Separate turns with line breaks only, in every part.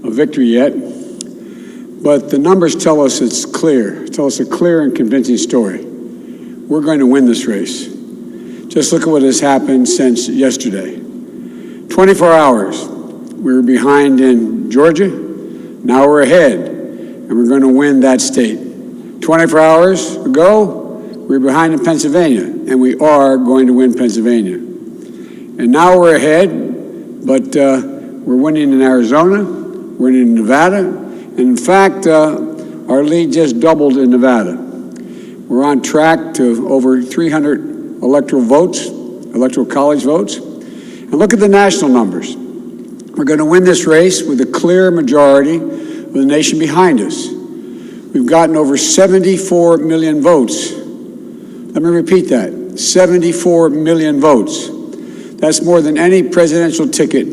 a victory yet, but the numbers tell us it's clear. Tell us a clear and convincing story. We're going to win this race. Just look at what has happened since yesterday. 24 hours, we were behind in Georgia. Now we're ahead, and we're going to win that state. 24 hours ago, we were behind in Pennsylvania, and we are going to win Pennsylvania. And now we're ahead, but we're winning in Arizona, we're winning in Nevada, and in fact, our lead just doubled in Nevada. We're on track to over 300 electoral votes, electoral college votes. And look at the national numbers. We're going to win this race with a clear majority of the nation behind us. We've gotten over 74 million votes. Let me repeat that, 74 million votes. That's more than any presidential ticket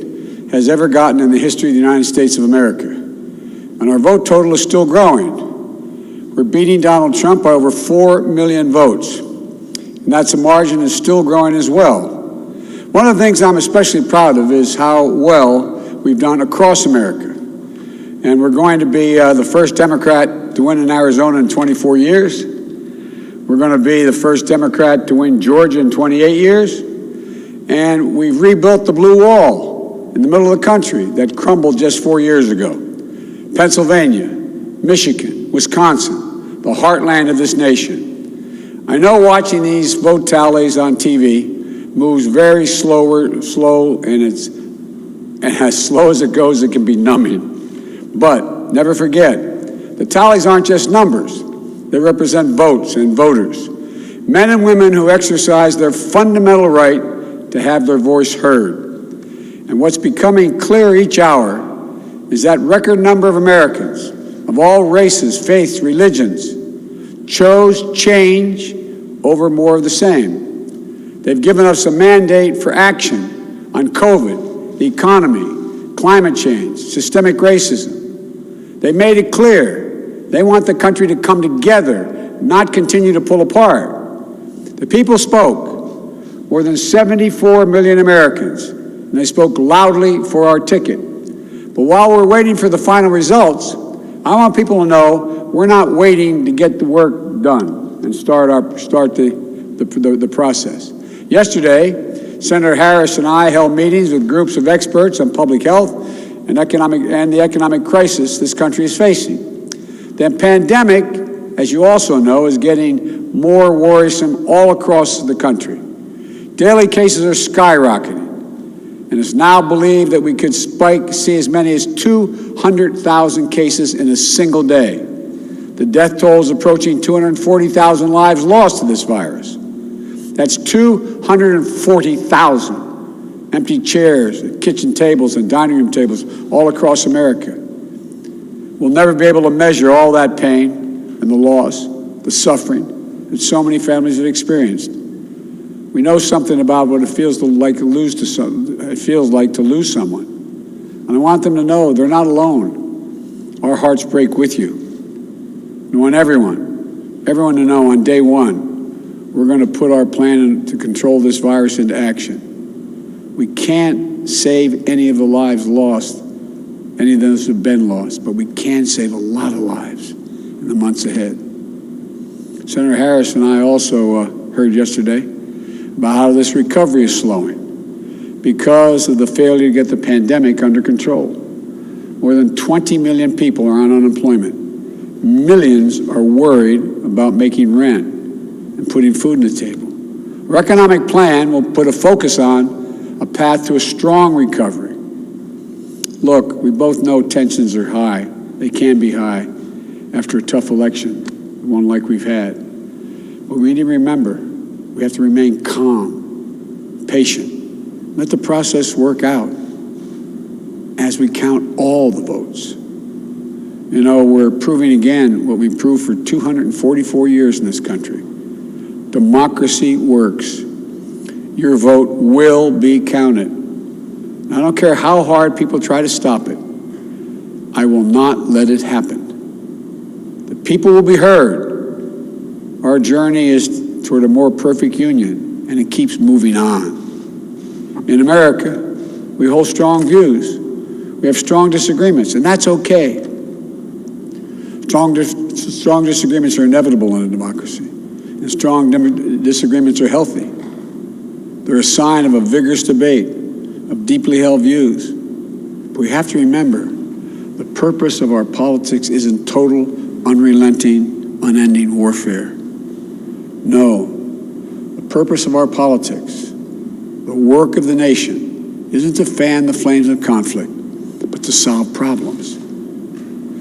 has ever gotten in the history of the United States of America. And our vote total is still growing. We're beating Donald Trump by over 4 million votes. And that's a margin that's still growing as well. One of the things I'm especially proud of is how well we've done across America. And we're going to be the first Democrat to win in Arizona in 24 years. We're going to be the first Democrat to win Georgia in 28 years. And we've rebuilt the blue wall in the middle of the country that crumbled just 4 years ago. Pennsylvania, Michigan, Wisconsin, the heartland of this nation. I know watching these vote tallies on TV moves very slow, and as slow as it goes, it can be numbing. But never forget, the tallies aren't just numbers. They represent votes and voters, men and women who exercise their fundamental right to have their voice heard. And what's becoming clear each hour is that record number of Americans of all races, faiths, religions chose change over more of the same. They've given us a mandate for action on COVID, the economy, climate change, systemic racism. They made it clear they want the country to come together, not continue to pull apart. The people spoke, more than 74 million Americans, and they spoke loudly for our ticket. But while we're waiting for the final results, I want people to know we're not waiting to get the work done and start the process. Yesterday, Senator Harris and I held meetings with groups of experts on public health and the economic crisis this country is facing. The pandemic, as you also know, is getting more worrisome all across the country. Daily cases are skyrocketing, and it's now believed that we could see as many as 200,000 cases in a single day. The death toll is approaching 240,000 lives lost to this virus. That's 240,000 empty chairs, kitchen tables, and dining room tables all across America. We'll never be able to measure all that pain and the loss, the suffering that so many families have experienced. We know something about what it feels like to lose someone. And I want them to know they're not alone. Our hearts break with you. I want everyone to know on day one, we're going to put our plan to control this virus into action. We can't save any of the lives lost, any of those who've been lost, but we can save a lot of lives in the months ahead. Senator Harris and I also heard yesterday about how this recovery is slowing because of the failure to get the pandemic under control. More than 20 million people are on unemployment. Millions are worried about making rent and putting food on the table. Our economic plan will put a focus on a path to a strong recovery. Look, we both know tensions are high. They can be high after a tough election, one like we've had. But we need to remember, we have to remain calm, patient, let the process work out as we count all the votes. You know, we're proving again what we've proved for 244 years in this country. Democracy works. Your vote will be counted. I don't care how hard people try to stop it. I will not let it happen. The people will be heard. Our journey is toward a more perfect union, and it keeps moving on. In America, we hold strong views. We have strong disagreements, and that's okay. Strong disagreements are inevitable in a democracy, and strong disagreements are healthy. They're a sign of a vigorous debate, of deeply held views. But we have to remember, the purpose of our politics isn't total, unrelenting, unending warfare. No, the purpose of our politics, the work of the nation, isn't to fan the flames of conflict, but to solve problems,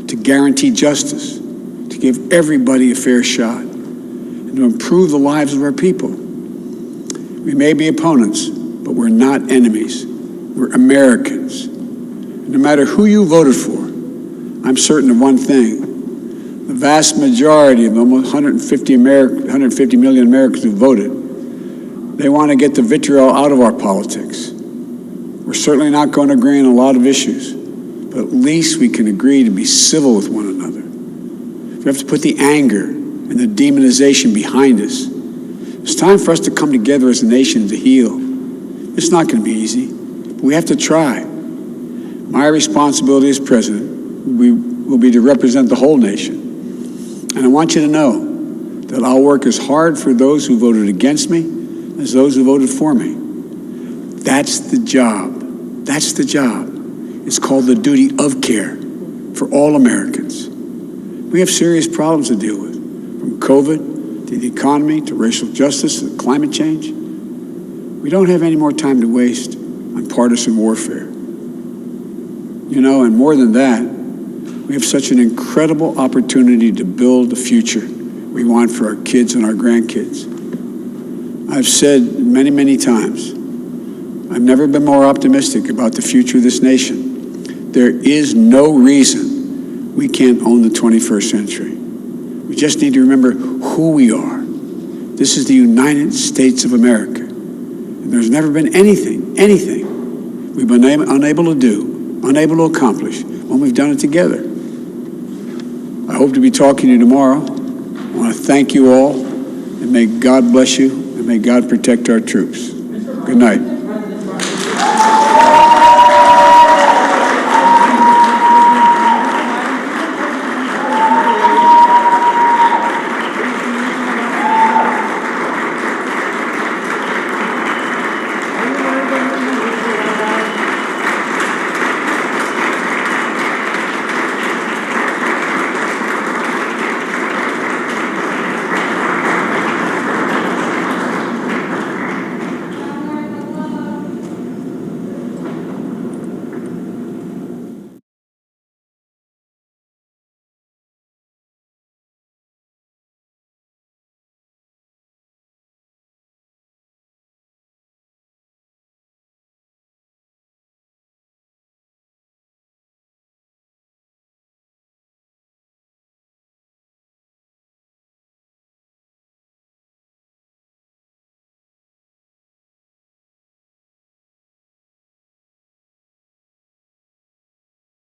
to guarantee justice, to give everybody a fair shot, and to improve the lives of our people. We may be opponents, but we're not enemies. We're Americans. And no matter who you voted for, I'm certain of one thing. The vast majority of the almost 150 million Americans who voted, they want to get the vitriol out of our politics. We're certainly not going to agree on a lot of issues, but at least we can agree to be civil with one another. We have to put the anger and the demonization behind us. It's time for us to come together as a nation to heal. It's not going to be easy, but we have to try. My responsibility as president will be to represent the whole nation. And I want you to know that I'll work as hard for those who voted against me as those who voted for me. That's the job. That's the job. It's called the duty of care for all Americans. We have serious problems to deal with, from COVID to the economy, to racial justice, to climate change. We don't have any more time to waste on partisan warfare. You know, and more than that, we have such an incredible opportunity to build the future we want for our kids and our grandkids. I've said many, many times, I've never been more optimistic about the future of this nation. There is no reason we can't own the 21st century. We just need to remember who we are. This is the United States of America. And there's never been anything we've been unable to do, unable to accomplish when we've done it together. I hope to be talking to you tomorrow. I want to thank you all, and may God bless you, and may God protect our troops. Good night.